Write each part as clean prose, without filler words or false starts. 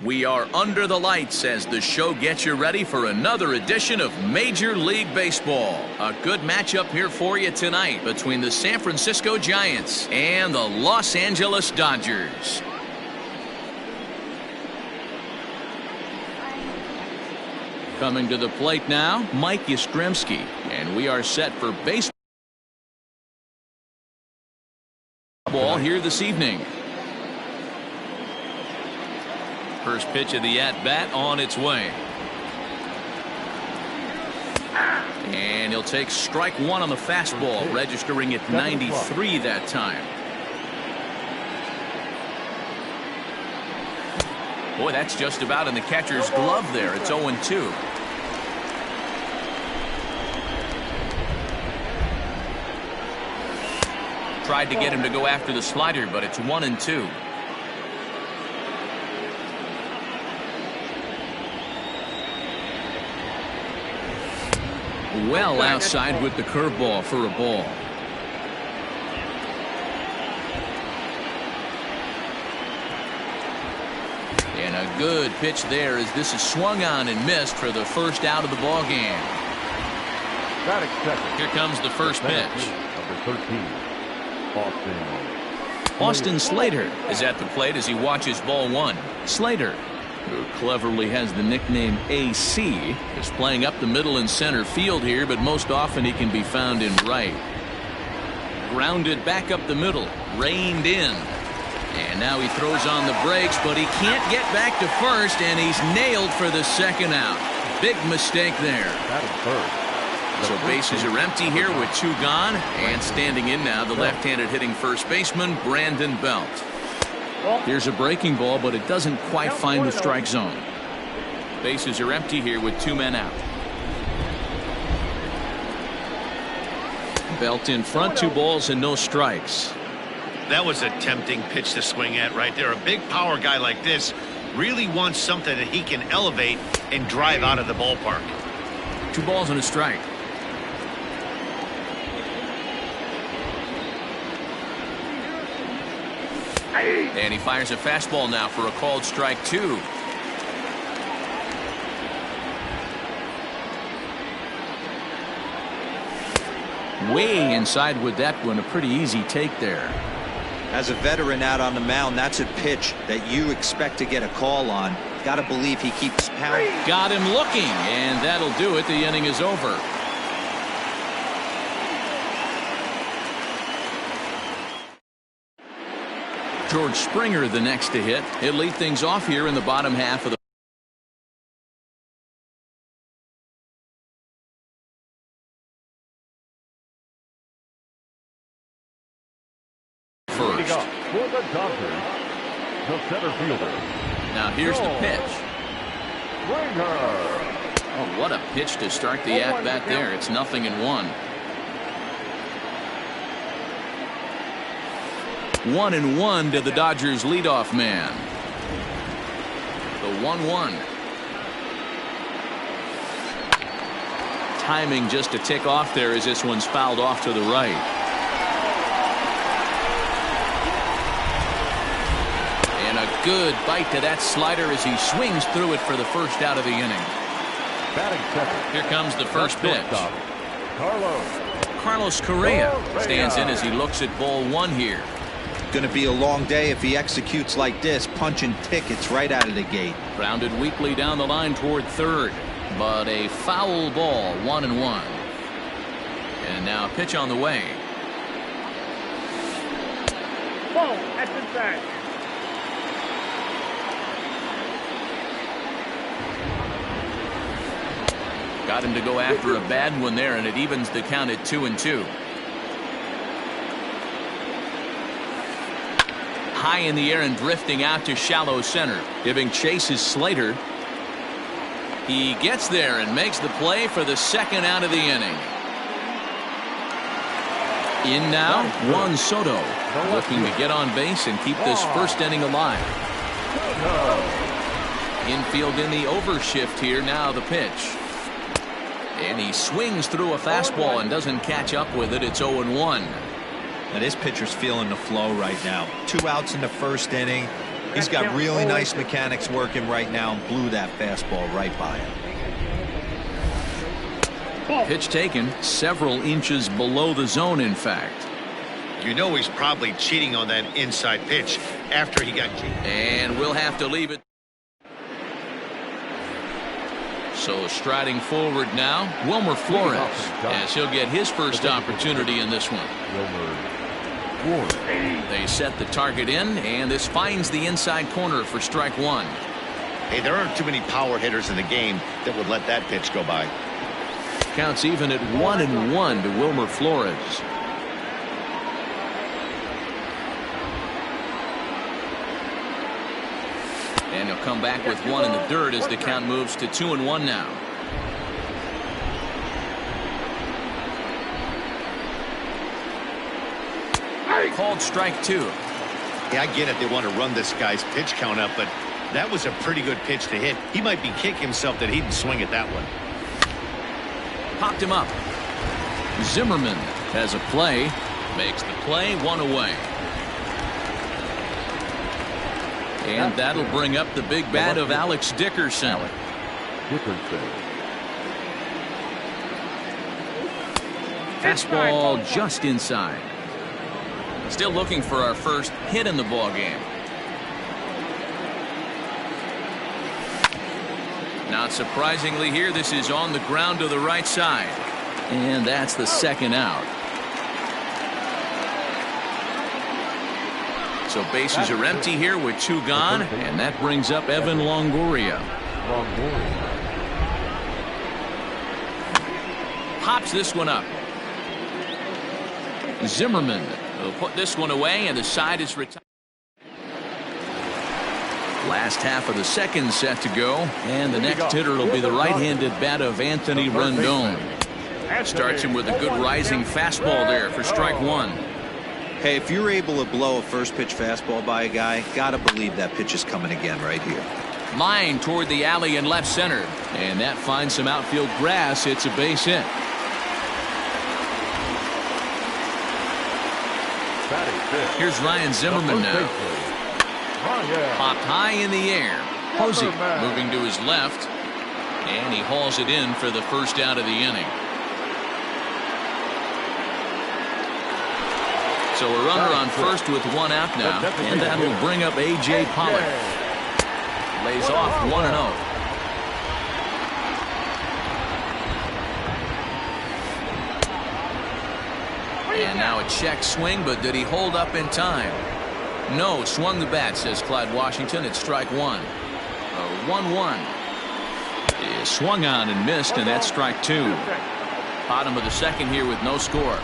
We are under the lights as the show gets you ready for another edition of Major League Baseball. A good matchup here for you tonight between the San Francisco Giants and the Los Angeles Dodgers. Coming to the plate now, Mike Yastrzemski, and we are set for baseball here this evening. First pitch of the at-bat on its way. And he'll take strike one on the fastball, registering at 93 that time. Boy, that's just about in the catcher's glove there. It's 0-2. Tried to get him to go after the slider, but it's 1-2. Well outside with the curveball for a ball. And a good pitch there as this is swung on and missed for the first out of the ball game. Here comes the first pitch. Number 13, Austin Slater is at the plate as he watches ball one. Slater, who cleverly has the nickname AC, is playing up the middle and center field here, but most often he can be found in right. Grounded back up the middle, reined in. And now he throws on the brakes, but he can't get back to first, and he's nailed for the second out. Big mistake there. So bases are empty here with two gone, and standing in now the left-handed hitting first baseman, Brandon Belt. Here's a breaking ball, but it doesn't quite find the strike zone. Bases are empty here with two men out. Belt in front, 2 balls and no strikes. That was a tempting pitch to swing at right there. A big power guy like this really wants something that he can elevate and drive out of the ballpark. 2 balls and a strike. And he fires a fastball now for a called strike 2. Way inside with that one. A pretty easy take there. As a veteran out on the mound, that's a pitch that you expect to get a call on. Got to believe he keeps pounding. Got him looking, and that'll do it. The inning is over. George Springer the next to hit. He'll lead things off here in the bottom half of the first. For the Dodgers, the center fielder. Now here's the pitch. Oh, what a pitch to start the at-bat there. It's 0-1. 1-1 to the Dodgers leadoff man. The 1-1. Timing just a tick off there as this one's fouled off to the right. And a good bite to that slider as he swings through it for the first out of the inning. Here comes the first pitch. Carlos Correa stands in as he looks at ball one here. Going to be a long day if he executes like this, punching tickets right out of the gate. Grounded weakly down the line toward third, but a foul ball, 1-1. And now a pitch on the way. Ball at the back. Got him to go after a bad one there, and it evens the count at 2-2. High in the air and drifting out to shallow center, giving chase is Slater. He gets there and makes the play for the second out of the inning. In now, Juan Soto, looking to get on base and keep this first inning alive. Infield in the overshift here. Now the pitch. And he swings through a fastball and doesn't catch up with it. It's 0-1. Now this pitcher's feeling the flow right now. 2 outs in the first inning. He's got really nice mechanics working right now and blew that fastball right by him. Pitch taken several inches below the zone, in fact. You know he's probably cheating on that inside pitch after he got cheated. And we'll have to leave it. So striding forward now, Wilmer Flores, as he'll get his first opportunity in this one. They set the target in, and this finds the inside corner for strike one. Hey, there aren't too many power hitters in the game that would let that pitch go by. Counts even at 1-1 to Wilmer Flores. And he'll come back with one in the dirt as the count moves to 2-1 now. Called strike two. Yeah, I get it. They want to run this guy's pitch count up, but that was a pretty good pitch to hit. He might be kicking himself that he didn't swing at that one. Popped him up. Zimmerman has a play. Makes the play, one away. And that'll bring up the big bat of Alex Dickerson. Fastball just inside. Still looking for our first hit in the ball game. Not surprisingly here, this is on the ground to the right side. And that's the second out. So bases are empty here with two gone, and that brings up Evan Longoria. Pops this one up. Zimmerman will put this one away, and the side is retired. Last half of the second set to go, and the next hitter will be the right-handed bat of Anthony Rendon. Starts him with a good rising fastball there for strike one. Hey, if you're able to blow a first pitch fastball by a guy, gotta believe that pitch is coming again right here. Line toward the alley in left center, and that finds some outfield grass. It's a base hit. Here's Ryan Zimmerman now. Popped high in the air. Posey moving to his left, and he hauls it in for the first out of the inning. So a runner on first with one out now, and that will bring up A.J. Pollock. Lays off 1-0. And now a check swing, but did he hold up in time? No, swung the bat, says Clyde Washington. It's strike one. 1-1. Is swung on and missed, and that's strike two. Bottom of the second here with no score.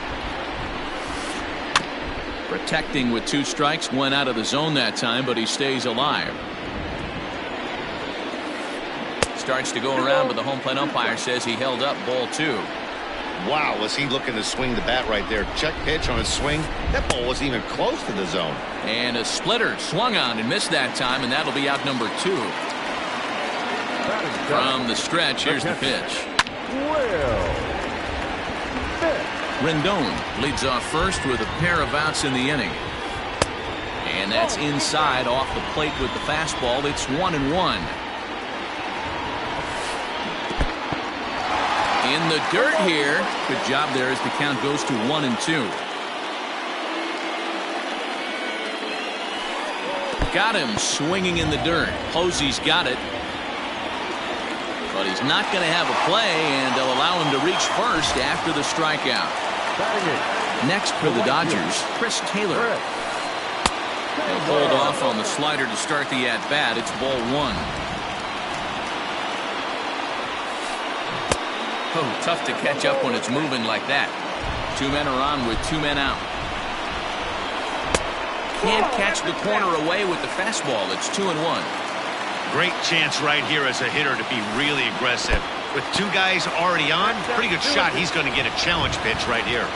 Protecting with two strikes, went out of the zone that time, but he stays alive. Starts to go around, but the home plate umpire says he held up ball two. Wow, was he looking to swing the bat right there? Check pitch on his swing. That ball wasn't even close to the zone. And a splitter swung on and missed that time, and that'll be out number two. From the stretch, here's the pitch. Rendon leads off first with a pair of outs in the inning. And that's inside off the plate with the fastball. It's 1-1. In the dirt here. Good job there as the count goes to 1-2. Got him swinging in the dirt. Posey's got it. But he's not going to have a play, and they'll allow him to reach first after the strikeout. Next for the Dodgers, Chris Taylor. He'll hold off on the slider to start the at-bat. It's ball one. Oh, tough to catch up when it's moving like that. Two men are on with two men out. Can't catch the corner away with the fastball. It's 2-1. Great chance right here as a hitter to be really aggressive. With two guys already on, pretty good shot. He's going to get a challenge pitch right here.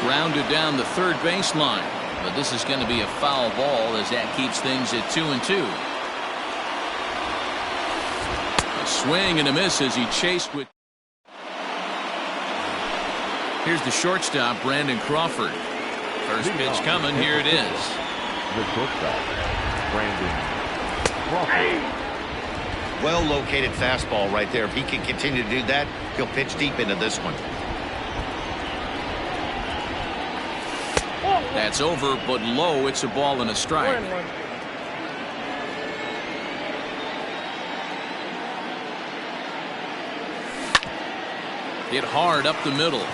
Rounded down the third baseline. But this is going to be a foul ball as that keeps things at 2-2. A swing and a miss as he chased with. Here's the shortstop, Brandon Crawford. First pitch coming. Here it is. The shortstop, Brandon Crawford. Well located fastball right there. If he can continue to do that, he'll pitch deep into this one. That's over, but low. It's a ball and a strike. Hit hard up the middle.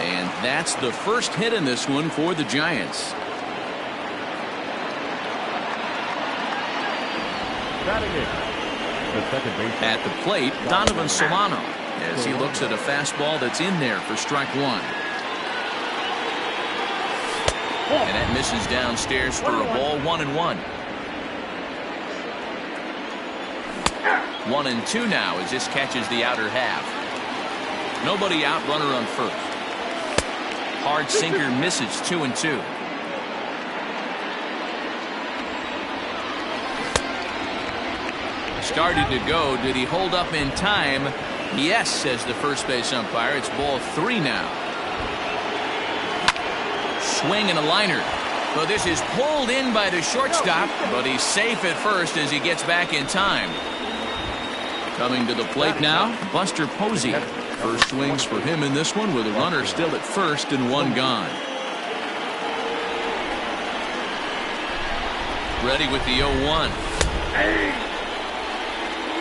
And that's the first hit in this one for the Giants. Batting in, the second baseman. At the plate, Donovan Solano, as he looks at a fastball that's in there for strike one. And that misses downstairs for a ball. 1-1. 1-2 now as this catches the outer half. Nobody out, runner on first. Hard sinker misses. 2-2. Started to go. Did he hold up in time? Yes, says the first base umpire. It's ball 3 now. Swing and a liner. Well, this is pulled in by the shortstop, but he's safe at first as he gets back in time. Coming to the plate now, Buster Posey. First swings for him in this one with a runner still at first and one gone. Ready with the 0-1.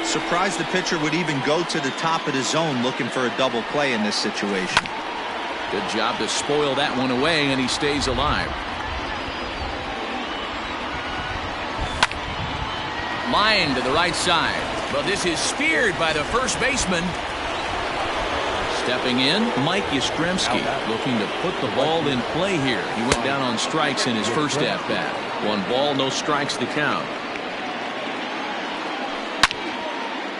Surprised the pitcher would even go to the top of the zone looking for a double play in this situation. Good job to spoil that one away, and he stays alive. Line to the right side. Well, this is speared by the first baseman. Stepping in, Mike Yastrzemski, looking to put the ball in play here. He went down on strikes in his first at-bat. 1 ball, no strikes to count.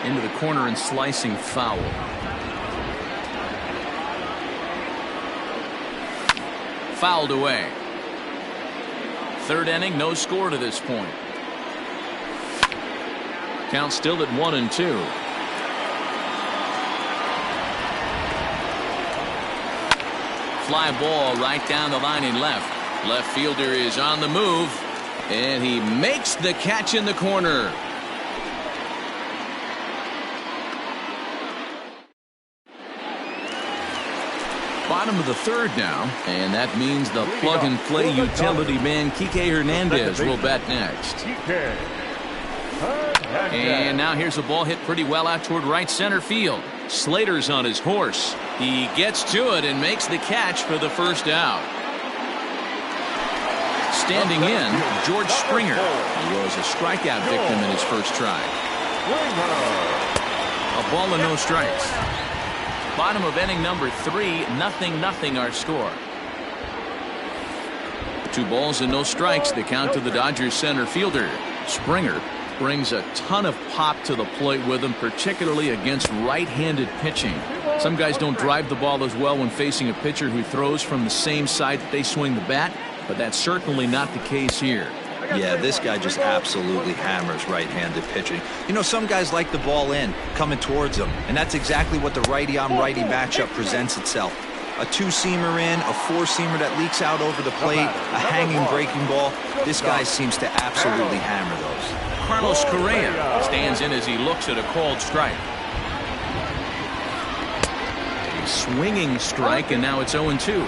Into the corner and slicing foul. Fouled away. Third inning, no score to this point. Count still at 1-2. Fly ball right down the line in left. Left fielder is on the move, and he makes the catch in the corner. Bottom of the third now, and that means the plug-and-play utility man Kike Hernandez will bat next. And now here's a ball hit pretty well out toward right center field. Slater's on his horse. He gets to it and makes the catch for the first out. Standing in, George Springer. He was a strikeout victim in his first try. A ball and no strikes. Bottom of inning number 3, 0-0 our score. 2 balls and no strikes. The count to the Dodgers center fielder. Springer brings a ton of pop to the plate with him, particularly against right-handed pitching. Some guys don't drive the ball as well when facing a pitcher who throws from the same side that they swing the bat, but that's certainly not the case here. Yeah, this guy just absolutely hammers right-handed pitching. You know, some guys like the ball in, coming towards them, and that's exactly what the righty-on-righty matchup presents itself. A 2-seamer in, a 4-seamer that leaks out over the plate, a hanging breaking ball. This guy seems to absolutely hammer those. Carlos Correa stands in as he looks at a called strike. A swinging strike, and now it's 0-2.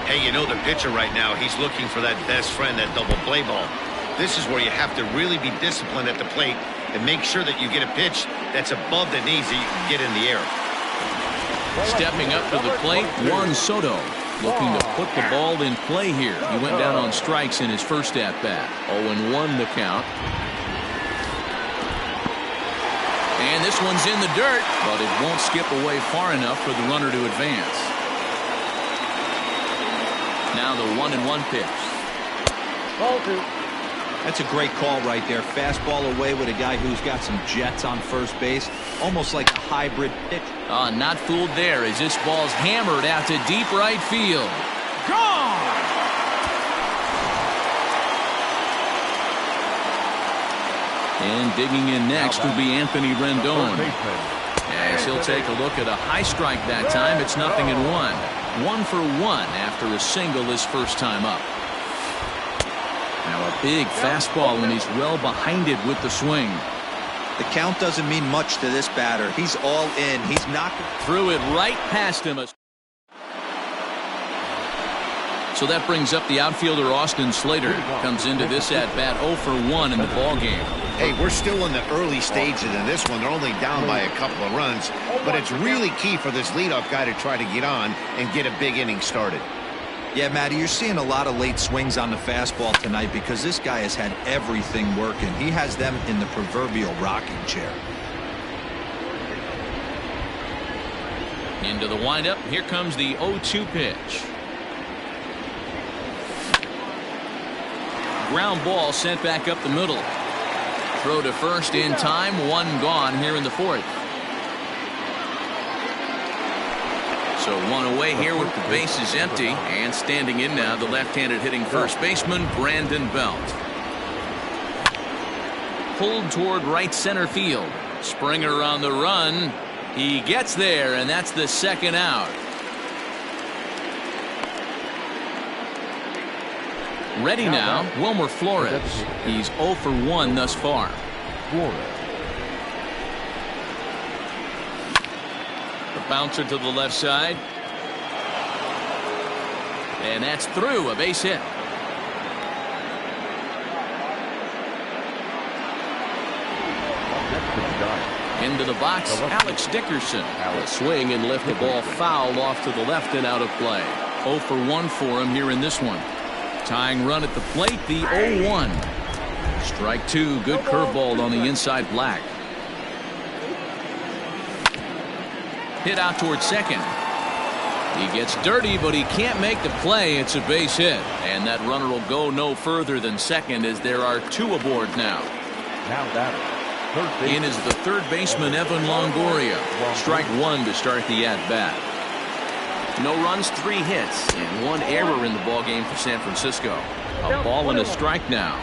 Hey, you know the pitcher right now, he's looking for that best friend, that double play ball. This is where you have to really be disciplined at the plate and make sure that you get a pitch that's above the knees that you can get in the air. Stepping up to the plate, Juan Soto, looking to put the ball in play here. He went down on strikes in his first at-bat. 0-1 the count. And this one's in the dirt, but it won't skip away far enough for the runner to advance. Now the 1-1 pitch. Ball 2. That's a great call right there. Fastball away with a guy who's got some jets on first base. Almost like a hybrid pitch. Not fooled there as this ball's hammered out to deep right field. Gone! And digging in next will be Anthony Rendon. As he'll take a look at a high strike that time. It's 0-1. 1 for 1 after a single his first time up. Now a big fastball, and he's well behind it with the swing. The count doesn't mean much to this batter. He's all in. He's knocking. Threw it right past him. So that brings up the outfielder Austin Slater. Comes into this at bat 0 for 1 in the ball game. Hey, we're still in the early stages in this one. They're only down by a couple of runs, but it's really key for this leadoff guy to try to get on and get a big inning started. Yeah, Matty, you're seeing a lot of late swings on the fastball tonight because this guy has had everything working. He has them in the proverbial rocking chair. Into the windup. Here comes the 0-2 pitch. Ground ball sent back up the middle. Throw to first in time. 1 gone here in the 4th. So 1 away here with the bases empty, and standing in now the left-handed hitting first baseman Brandon Belt. Pulled toward right center field. Springer on the run. He gets there, and that's the 2nd out. Ready now, Wilmer Flores. He's 0 for 1 thus far. The bouncer to the left side. And that's through, a base hit. Into the box, Alex Dickerson. A swing and lift the ball foul off to the left and out of play. 0 for 1 for him here in this one. Tying run at the plate, the 0-1. Strike 2, good curveball on the inside black. Hit out towards second. He gets dirty, but he can't make the play. It's a base hit, and that runner will go no further than second as there are 2 aboard now. In is the 3rd baseman Evan Longoria. Strike 1 to start the at-bat. No runs, 3 hits, and 1 error in the ballgame for San Francisco. A ball and a strike now.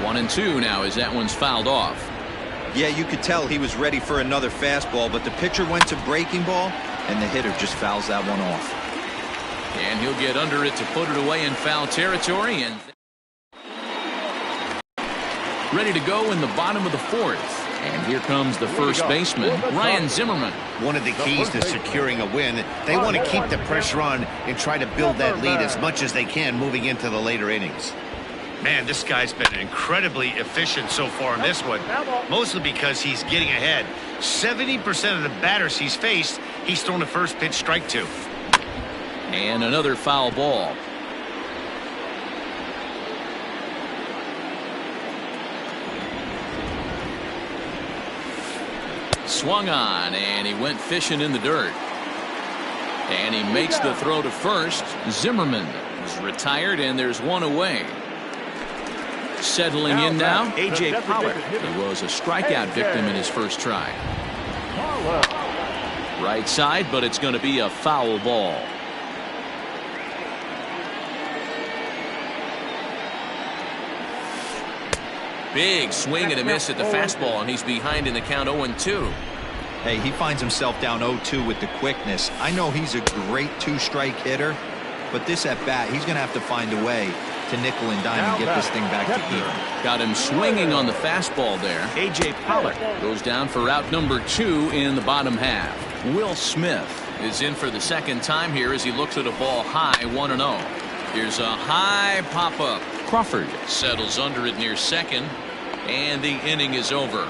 1-2 now as that one's fouled off. Yeah, you could tell he was ready for another fastball, but the pitcher went to breaking ball, and the hitter just fouls that one off. And he'll get under it to put it away in foul territory. And ready to go in the bottom of the 4th. And here comes the first baseman, Ryan Zimmerman. One of the keys to securing a win, they want to keep the pressure on and try to build that lead as much as they can moving into the later innings. Man, this guy's been incredibly efficient so far in this one, mostly because he's getting ahead. 70% of the batters he's faced, he's thrown a first pitch strike to. And another foul ball. Swung on, and he went fishing in the dirt. And he makes the throw to first. Zimmerman is retired, and there's 1 away. Settling in now, A.J. Pollard. He was a strikeout victim in his first try. Right side, but it's going to be a foul ball. Big swing and a miss at the fastball, and he's behind in the count 0-2. Hey, he finds himself down 0-2 with the quickness. I know he's a great 2-strike hitter, but this at bat, he's going to have to find a way to nickel and dime and get this thing back to even. Got him swinging on the fastball there. A.J. Pollard goes down for out number 2 in the bottom half. Will Smith is in for the 2nd time here as he looks at a ball high, 1-0. Here's a high pop-up. Crawford settles under it near second, and the inning is over.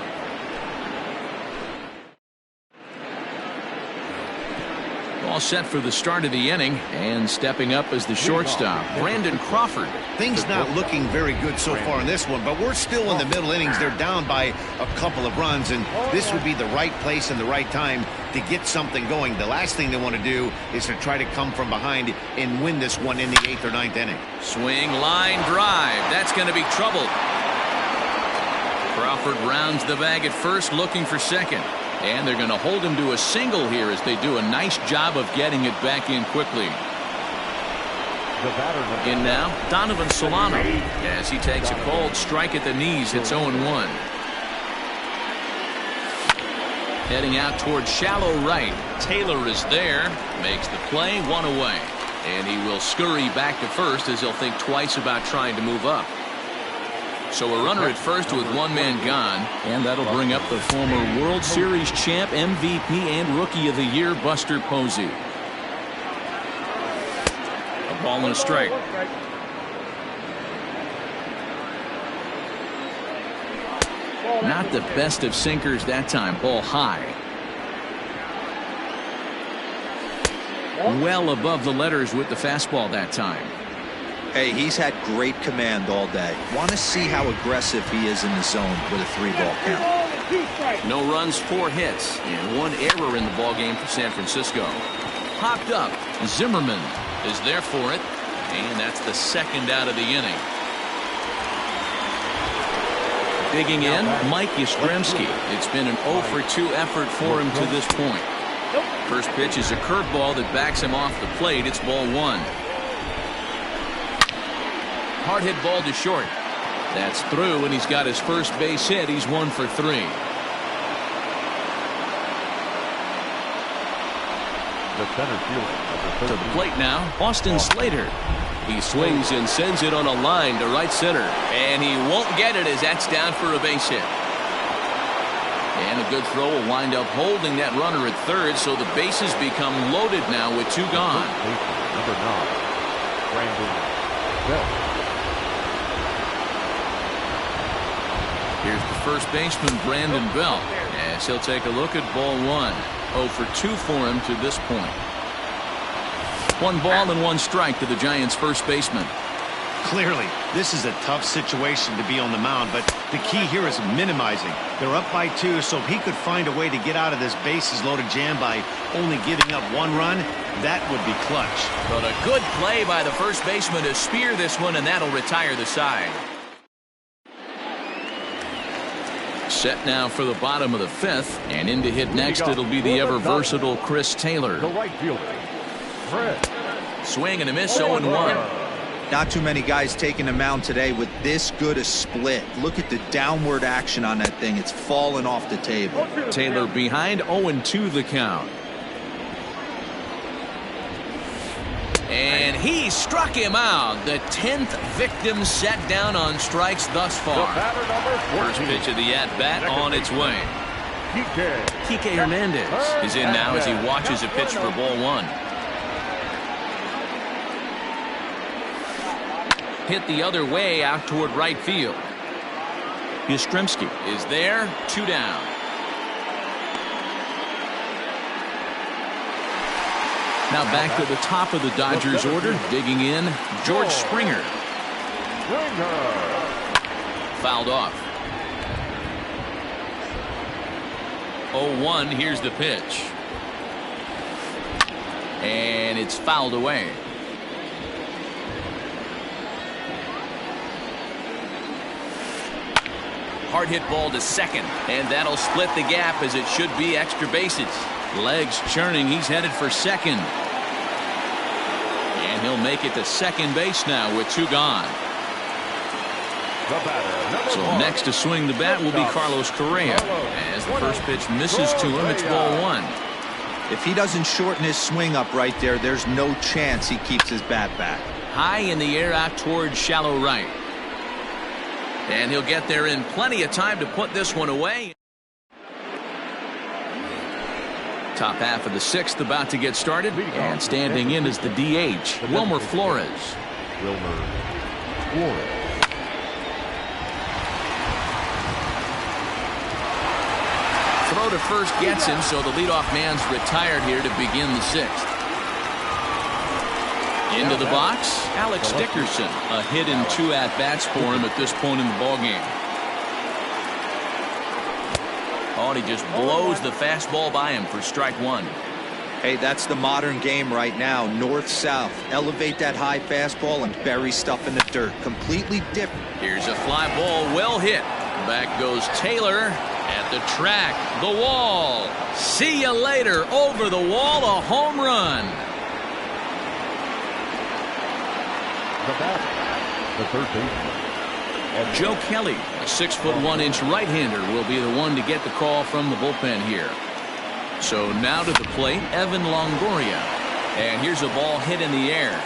All set for the start of the inning, and stepping up as the shortstop, Brandon Crawford. Things not looking very good so far in this one, but we're still in the middle innings. They're down by a couple of runs, and this would be the right place and the right time to get something going. The last thing they want to do is to try to come from behind and win this one in the 8th or 9th inning. Swing, line drive. That's going to be trouble. Crawford rounds the bag at first, looking for second. And they're going to hold him to a single here as they do a nice job of getting it back in quickly. In now, Donovan Solano, as he takes a cold strike at the knees. It's 0-1. Heading out towards shallow right. Taylor is there. Makes the play, one away. And he will scurry back to first as he'll think twice about trying to move up. So a runner at first with one man gone. And that'll bring up the former World Series champ, MVP, and Rookie of the Year, Buster Posey. A ball and a strike. Not the best of sinkers that time. Ball high. Well above the letters with the fastball that time. Hey, he's had great command all day. Want to see how aggressive he is in the zone with a 3-ball count. No runs, 4 hits, and 1 error in the ballgame for San Francisco. Popped up. Zimmerman is there for it, and that's the 2nd out of the inning. Digging in, Mike Yastrzemski. It's been an 0 for 2 effort for him to this point. First pitch is a curveball that backs him off the plate. It's ball 1. Hard hit ball to short. That's through, and he's got his first base hit. He's 1 for 3. The center fielder. To the plate now, Austin Slater. He swings and sends it on a line to right center. And he won't get it as that's down for a base hit. And a good throw will wind up holding that runner at third, so the bases become loaded now with 2 gone. Number 9, Brandon Belt. Here's the first baseman, Brandon Belt, as he'll take a look at ball 1. 0 for 2 for him to this point. 1 ball and 1 strike to the Giants' first baseman. Clearly, this is a tough situation to be on the mound, but the key here is minimizing. They're up by 2, so if he could find a way to get out of this bases-loaded jam by only giving up 1 run, that would be clutch. But a good play by the first baseman to spear this one, and that'll retire the side. Set now for the bottom of the 5th, and in to hit next it'll be the ever-versatile Chris Taylor. The right fielder, Fred. Swing and a miss, 0-1. Not too many guys taking the mound today with this good a split. Look at the downward action on that thing. It's falling off the table. Taylor behind, 0-2 the count. And he struck him out. The 10th victim set down on strikes thus far. First pitch of the at-bat on its way. Kike Hernandez is in now as he watches a pitch for ball 1. Hit the other way out toward right field. Yastrzemski is there, 2 down. Now back to the top of the Dodgers order. Digging in, George Springer. Fouled off. 0-1, here's the pitch. And it's fouled away. Hard hit ball to second, and that'll split the gap as it should be extra bases. Legs churning, he's headed for second. And he'll make it to second base now with 2 gone. So next to swing the bat will be Carlos Correa. As the first pitch misses to him, it's ball 1. If he doesn't shorten his swing up right there, there's no chance he keeps his bat back. High in the air out towards shallow right. And he'll get there in plenty of time to put this one away. Top half of the 6th about to get started. And standing in is the DH, Wilmer Flores. Throw to first gets him, so the leadoff man's retired here to begin the 6th. Into the box, Alex Dickerson. A hit in 2 at-bats for him at this point in the ballgame. Oh, and he just blows the fastball by him for strike 1. Hey, that's the modern game right now. North-south. Elevate that high fastball and bury stuff in the dirt. Completely different. Here's a fly ball, well hit. Back goes Taylor at the track. The wall. See you later. Over the wall, a home run. The third baseman. Joe Kelly, a 6'1" right-hander, will be the one to get the call from the bullpen here. So now to the plate, Evan Longoria. And here's a ball hit in the air.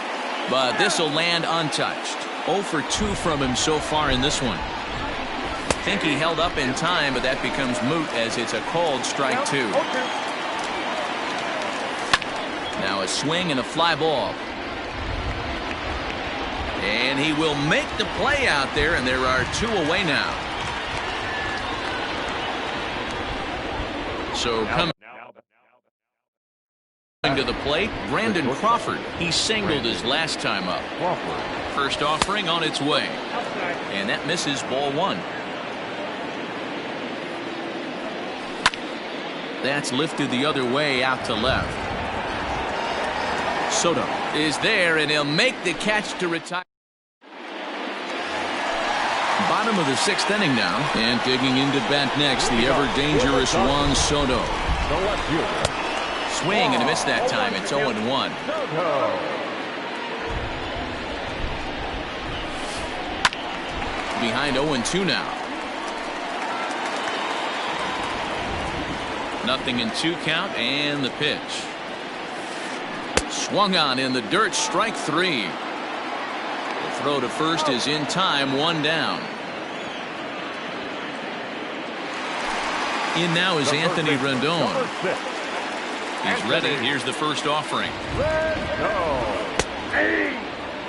But this will land untouched. 0 for 2 from him so far in this one. Think he held up in time, but that becomes moot as it's a called strike 2. Now a swing and a fly ball. And he will make the play out there, and there are 2 away now. So coming to the plate, Brandon Crawford. He singled his last time up. First offering on its way. And that misses, ball 1. That's lifted the other way out to left. Soto is there, and he'll make the catch to retire. Bottom of the 6th inning now, and digging into bat next, the ever-dangerous Juan Soto. Swing and a miss that time. It's 0-1. Behind 0-2 now. 0-2 count, and the pitch. Swung on in the dirt, strike 3. The throw to first is in time, 1 down. In now is Anthony Rendon. He's ready. Here's the first offering.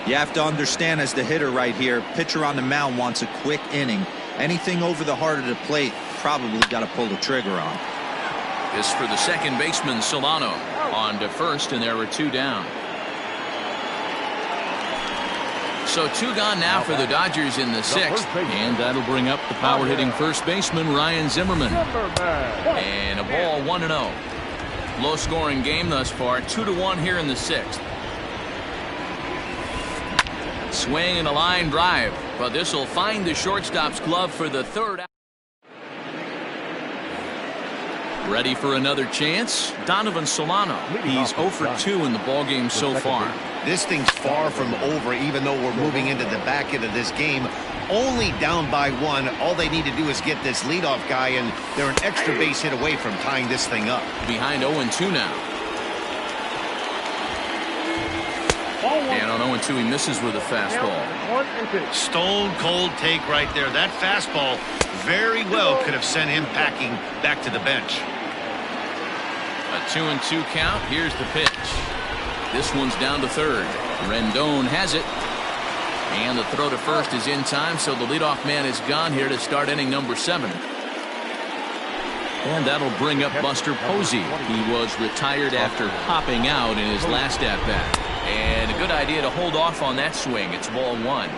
You have to understand, as the hitter right here, pitcher on the mound wants a quick inning. Anything over the heart of the plate, probably got to pull the trigger on. This for the second baseman, Solano. On to first, and there were 2 down. So 2 gone now for the Dodgers in the 6th, and that'll bring up the power-hitting first baseman, Ryan Zimmerman. And a ball, 1-0. Low-scoring game thus far, 2-1 here in the 6th. Swing and a line drive, but this will find the shortstop's glove for the 3rd out. Ready for another chance? Donovan Solano. He's 0 for 2 in the ballgame so far. This thing's far from over, even though we're moving into the back end of this game. Only down by 1. All they need to do is get this leadoff guy, and they're an extra base hit away from tying this thing up. Behind 0-2 now. And on 0-2, he misses with a fastball. Stone cold take right there. That fastball very well could have sent him packing back to the bench. A 2-2 count. Here's the pitch. This one's down to third. Rendon has it. And the throw to first is in time, so the leadoff man is gone here to start inning number 7. And that'll bring up Buster Posey. He was retired after popping out in his last at-bat. And a good idea to hold off on that swing. It's ball 1.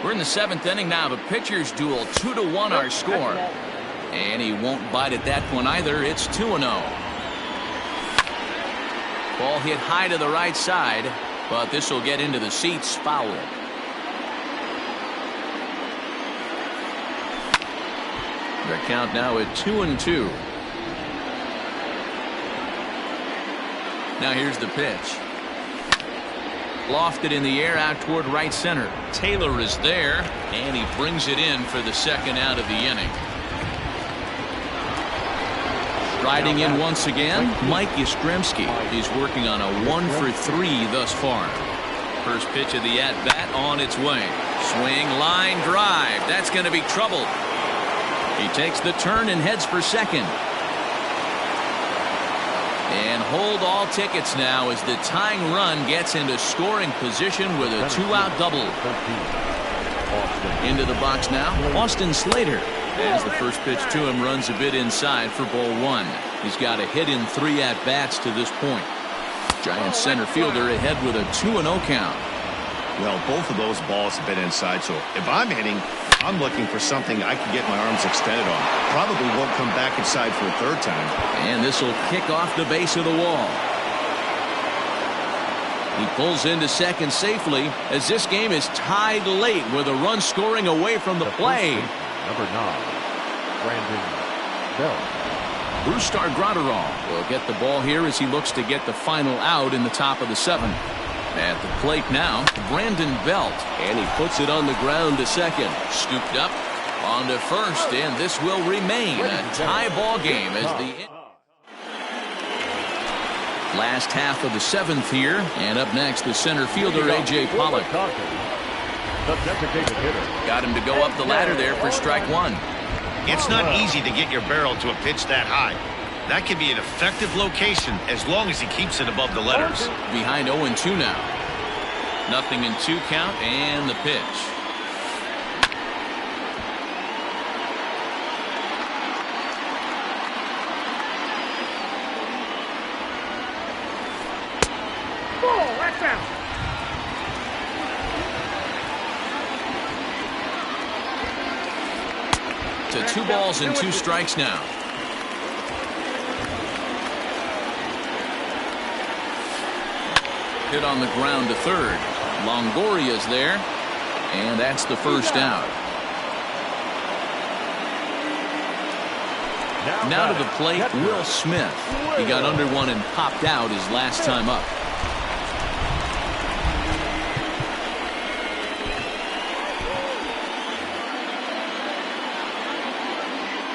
We're in the 7th inning now. The pitchers duel, 2-1 our score. And he won't bite at that one either. It's 2-0. Ball hit high to the right side, but this will get into the seats, foul. The count now at 2-2. Now here's the pitch. Lofted in the air out toward right center. Taylor is there, and he brings it in for the 2nd out of the inning. Riding in once again, Mike Yastrzemski. He's working on a 1 for 3 thus far. First pitch of the at-bat on its way. Swing, line drive. That's going to be trouble. He takes the turn and heads for second. And hold all tickets now as the tying run gets into scoring position with a 2-out double. Into the box now, Austin Slater. As the first pitch to him runs a bit inside for ball 1. He's got a hit in 3 at-bats to this point. Giants center fielder ahead with a 2-0 count. Well, both of those balls have been inside, so if I'm hitting, I'm looking for something I can get my arms extended on. Probably won't come back inside for a 3rd time. And this will kick off the base of the wall. He pulls into second safely as this game is tied late with a run scoring away from the play. Number 9, Brandon Belt. Brustar Graterol will get the ball here as he looks to get the final out in the top of the 7th. At the plate now, Brandon Belt, and he puts it on the ground to second. Scooped up on to first, and this will remain a tie ball game as the Last half of the 7th here, and up next the center fielder A.J. Pollock. The designated hitter. Got him to go up the ladder there for strike one. It's not easy to get your barrel to a pitch that high. That can be an effective location as long as he keeps it above the letters. Behind 0-2 now. Nothing in 2 count, and the pitch. To 2 balls and 2 strikes now. Hit on the ground to third. Longoria's there, and that's the first out. Now to the plate, Will Smith. He got under one and popped out his last time up.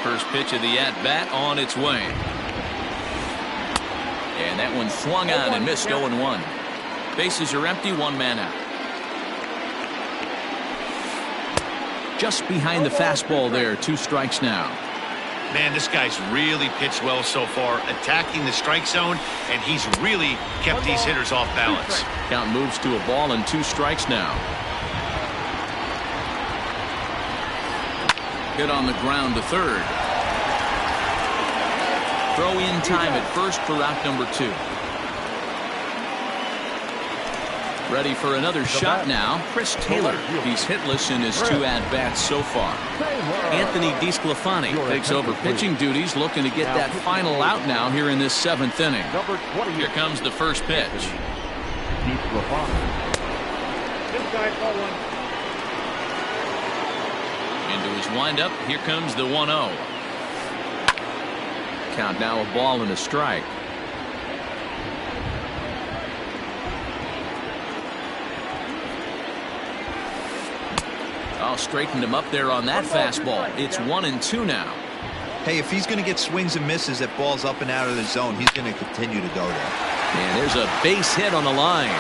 First pitch of the at-bat on its way. And that one swung on and missed 0-1. Bases are empty, 1 man out. Just behind the fastball there, 2 strikes now. Man, this guy's really pitched well so far, attacking the strike zone, and he's really kept these hitters off balance. Count moves to a ball and 2 strikes now. Hit on the ground to third. Throw in time at first for out number 2. Ready for another shot now. Chris Taylor. He's hitless in his 2 at-bats so far. Anthony DeSclafani takes over pitching duties, looking to get that final out now here in this 7th inning. Here comes the first pitch. Into his windup. Here comes the 1-0. Count now a ball and a strike. Oh, straightened him up there on that fastball. It's 1-2 now. Hey, if he's going to get swings and misses at balls up and out of the zone, he's going to continue to go there. And there's a base hit on the line.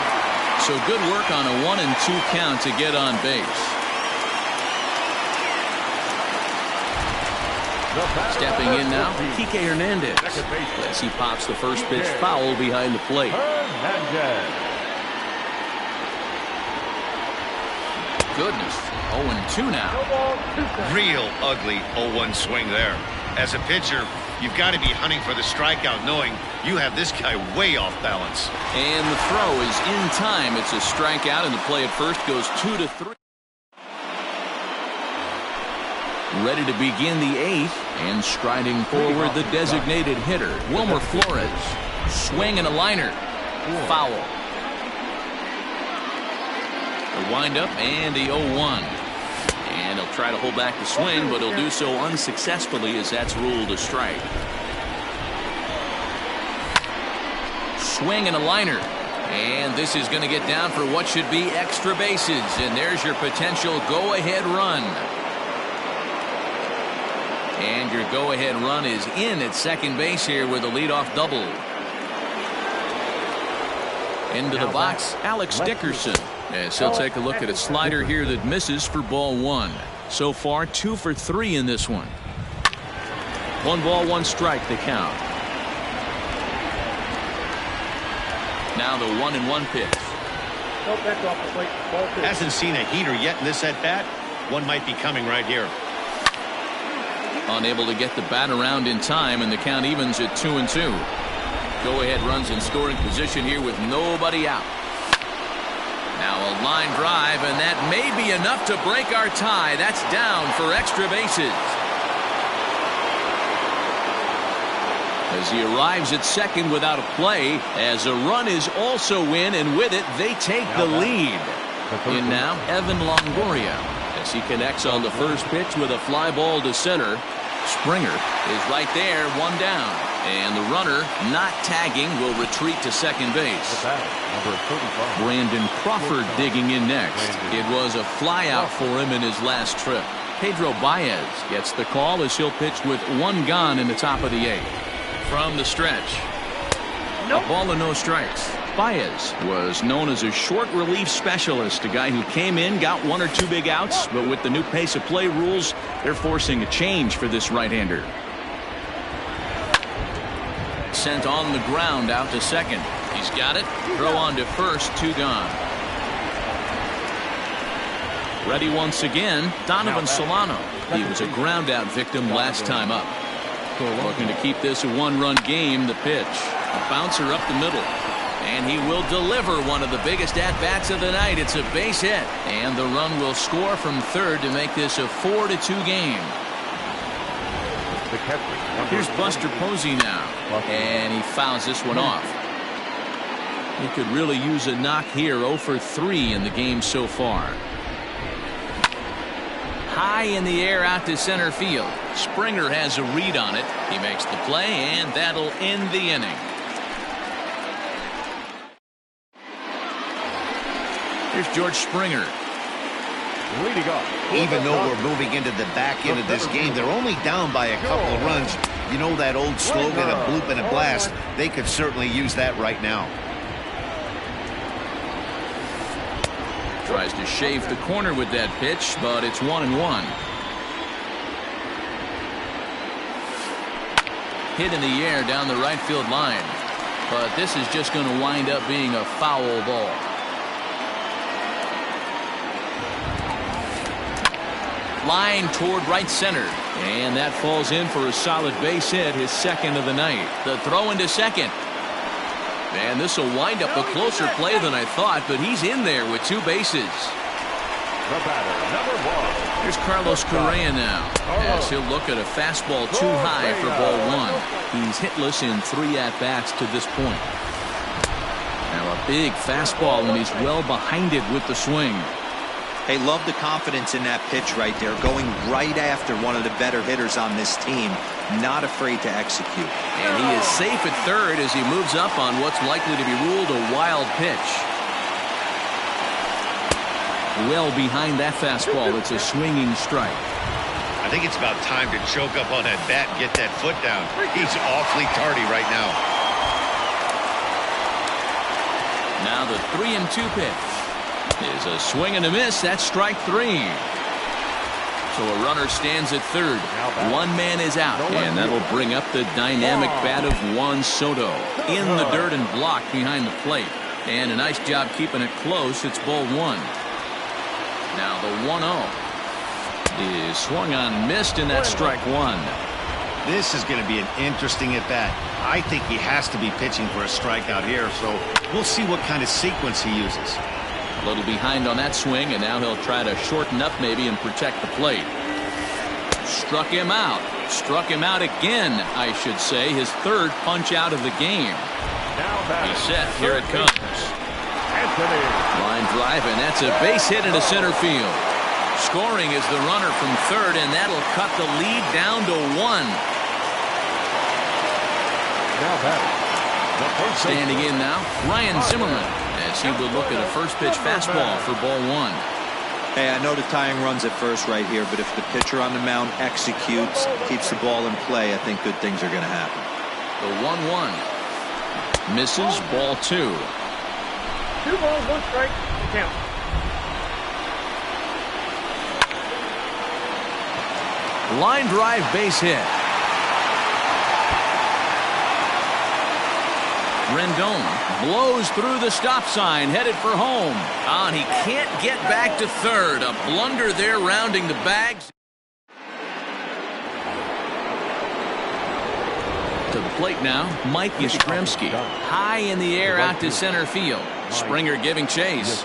So good work on a 1-2 count to get on base. Stepping in now, Kike Hernandez. As he pops the first pitch foul behind the plate. Goodness, 0-2 now. Real ugly 0-1 swing there. As a pitcher, you've got to be hunting for the strikeout, knowing you have this guy way off balance. And the throw is in time. It's a strikeout, and the play at first goes 2-3. Ready to begin the 8th, and striding forward the designated hitter, Wilmer Flores. Swing and a liner. Foul. The windup and the 0-1. And he'll try to hold back the swing, but he'll do so unsuccessfully as that's ruled a strike. Swing and a liner. And this is going to get down for what should be extra bases. And there's your potential go-ahead run. And your go-ahead run is in at second base here with a leadoff double. Into the box, Alex Dickerson. As he'll take a look at a slider here that misses for ball 1. So far, 2 for 3 in this one. 1 ball, 1 strike the count. Now the 1-1 pitch. Hasn't seen a heater yet in this at-bat. One might be coming right here. Unable to get the bat around in time, and the count evens at 2-2. Go-ahead runs in scoring position here with nobody out. Now a line drive, and that may be enough to break our tie. That's down for extra bases. As he arrives at second without a play, as a run is also in, and with it, they take the lead. In now, Evan Longoria, as he connects on the first pitch with a fly ball to center. Springer is right there, 1 down. And the runner, not tagging, will retreat to second base. Brandon Crawford digging in next. It was a flyout for him in his last trip. Pedro Baez gets the call as he'll pitch with 1 gone in the top of the 8th. From the stretch. A ball and no strikes. Baez was known as a short relief specialist, a guy who came in, got 1 or 2 big outs, but with the new pace of play rules, they're forcing a change for this right-hander. Sent on the ground out to second. He's got it. Throw on to first, 2 gone. Ready once again, Donovan Solano. He was a ground-out victim last time up. Looking to keep this a 1-run game. The pitch. A bouncer up the middle. And he will deliver one of the biggest at-bats of the night. It's a base hit. And the run will score from third to make this a 4-2 game. Here's Buster Posey now. And he fouls this one off. He could really use a knock here. 0 for 3 in the game so far. High in the air out to center field. Springer has a read on it. He makes the play, and that'll end the inning. Here's George Springer. Even though we're moving into the back end of this game, they're only down by a couple of runs. You know that old slogan, a bloop and a blast. They could certainly use that right now. Tries to shave the corner with that pitch, but it's 1-1. Hit in the air down the right field line. But this is just going to wind up being a foul ball. Line toward right center. And that falls in for a solid base hit, his second of the night. The throw into second. And this will wind up a closer play than I thought, but he's in there with 2 bases. The batter, number 1. Here's Carlos Correa now, as he'll look at a fastball too high for ball 1. He's hitless in 3 at-bats to this point. Now a big fastball, and he's well behind it with the swing. Hey, love the confidence in that pitch right there, going right after one of the better hitters on this team, not afraid to execute. And he is safe at third as he moves up on what's likely to be ruled a wild pitch. Well behind that fastball, it's a swinging strike. I think it's about time to choke up on that bat and get that foot down. He's awfully tardy right now. Now the 3-2 pitch is a swing and a miss. That's strike 3. So a runner stands at third. 1 man is out, and that'll bring up the dynamic bat of Juan Soto in the dirt and blocked behind the plate. And a nice job keeping it close. It's ball 1. Now the 1-0 is swung on, missed, and that's strike 1. This is going to be an interesting at bat. I think he has to be pitching for a strikeout here, so we'll see what kind of sequence he uses. A little behind on that swing, and now he'll try to shorten up maybe and protect the plate. Struck him out. Struck him out again, I should say. His 3rd punch out of the game. He's set. Here it comes. Line drive, and that's a base hit into center field. Scoring is the runner from third, and that'll cut the lead down to 1. Standing in now, Ryan Zimmerman, as he will look at a first pitch fastball for ball 1. Hey, I know the tying run's at first right here, but if the pitcher on the mound executes, keeps the ball in play, I think good things are going to happen. The 1-1 misses, ball 2. 2 balls, 1 strike, count. Line drive, base hit. Rendon blows through the stop sign, headed for home. And he can't get back to third. A blunder there rounding the bags. To the plate now, Mike Yastrzemski. High in the air out to center field. Springer giving chase.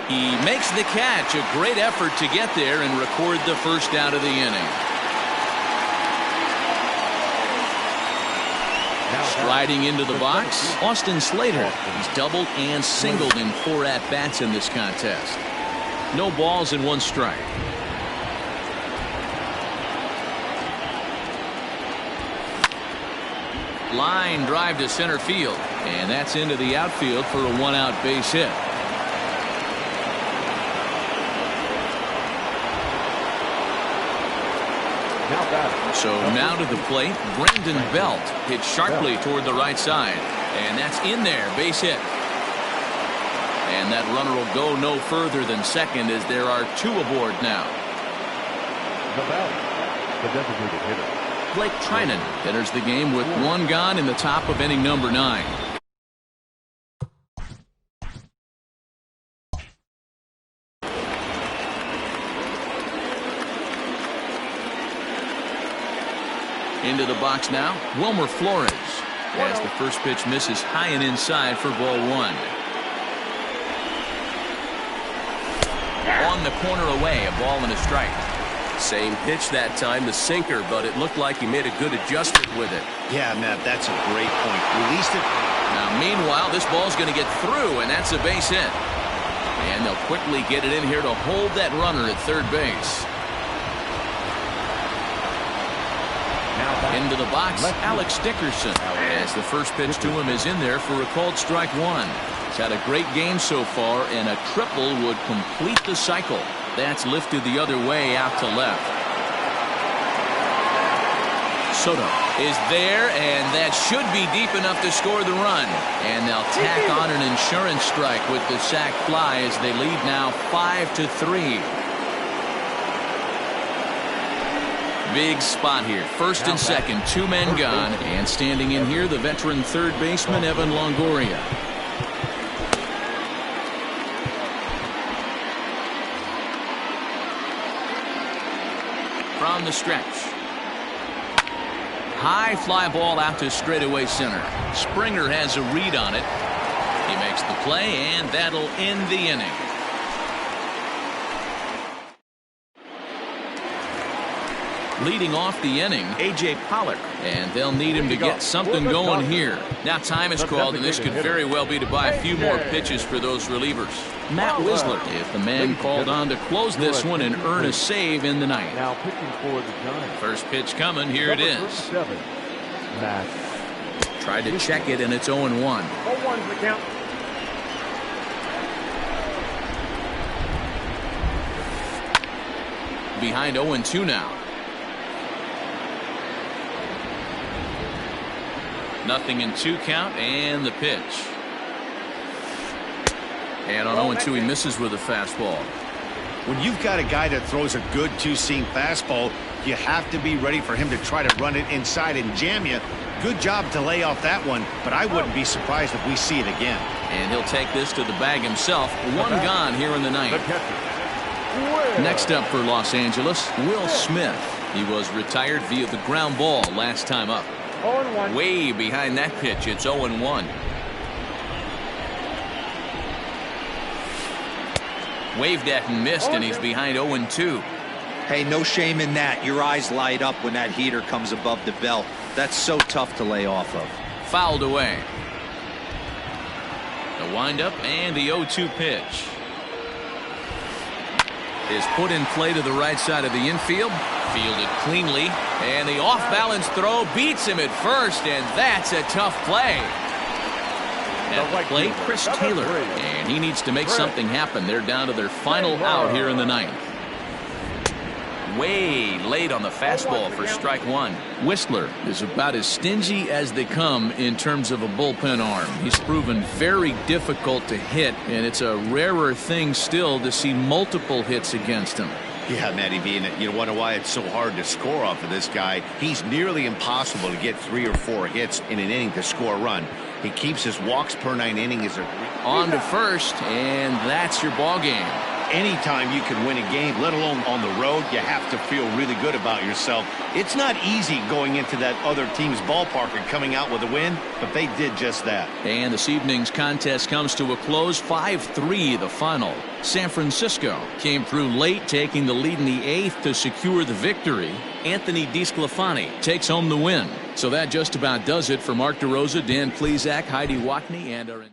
He makes the catch. A great effort to get there and record the first out of the inning. Striding into the box, Austin Slater. He's doubled and singled in 4 at-bats in this contest. No balls and 1 strike. Line drive to center field, and that's into the outfield for a 1-out base hit. So now to the plate, Brandon Belt hit sharply toward the right side. And that's in there, base hit. And that runner will go no further than second as there are 2 aboard now. The batter, the designated hitter. Blake Trinan enters the game with 1 gone in the top of inning number 9. Into the box now, Wilmer Flores. As the first pitch misses high and inside for ball 1. On the corner away, a ball and a strike. Same pitch that time, the sinker, but it looked like he made a good adjustment with it. Yeah, Matt, that's a great point. Released it. Now, meanwhile, this ball's going to get through, and that's a base hit. And they'll quickly get it in here to hold that runner at third base. Into the box, Alex Dickerson. As the first pitch to him is in there for a called strike 1. He's had a great game so far, and a triple would complete the cycle. That's lifted the other way out to left. Soto is there, and that should be deep enough to score the run. And they'll tack on an insurance strike with the sac fly as they lead now 5-3. Big spot here. First and second, 2 men gone. And standing in here, the veteran third baseman, Evan Longoria. From the stretch. High fly ball out to straightaway center. Springer has a read on it. He makes the play, and that'll end the inning. Leading off the inning, A.J. Pollock. And they'll need him to get something going here. Now time is called, and this could very well be to buy a few more pitches for those relievers. Matt Wisler is the man called on to close this one and earn a save in the ninth. Now pitching for the Giants. First pitch coming. Here it is. Matt. Tried to check it, and it's 0-1. 0-1's the count. Behind 0-2 now. Nothing in 2 count, and the pitch. And on 0-2, he misses with a fastball. When you've got a guy that throws a good 2-seam fastball, you have to be ready for him to try to run it inside and jam you. Good job to lay off that one, but I wouldn't be surprised if we see it again. And he'll take this to the bag himself. 1 gone here in the ninth. Next up for Los Angeles, Will Smith. He was retired via the ground ball last time up. 0-1. Way behind that pitch, it's 0-1. Waved at and missed, and he's behind 0-2. Hey, no shame in that. Your eyes light up when that heater comes above the belt. That's so tough to lay off of. Fouled away. The windup and the 0-2 pitch. Is put in play to the right side of the infield. Fielded cleanly, and the off-balance throw beats him at first, and that's a tough play. At the plate, Chris Taylor, and he needs to make something happen. They're down to their final out here in the ninth. Way late on the fastball for strike 1. Whistler is about as stingy as they come in terms of a bullpen arm. He's proven very difficult to hit, and it's a rarer thing still to see multiple hits against him. Yeah, Matty V, and you wonder why it's so hard to score off of this guy. He's nearly impossible to get 3 or 4 hits in an inning to score a run. He keeps his walks per 9 innings. On to first, and that's your ball game. Anytime you can win a game, let alone on the road, you have to feel really good about yourself. It's not easy going into that other team's ballpark and coming out with a win, but they did just that. And this evening's contest comes to a close, 5-3 the final. San Francisco came through late, taking the lead in the 8th to secure the victory. Anthony DeSclafani takes home the win. So that just about does it for Mark DeRosa, Dan Plesac, Heidi Watney, and our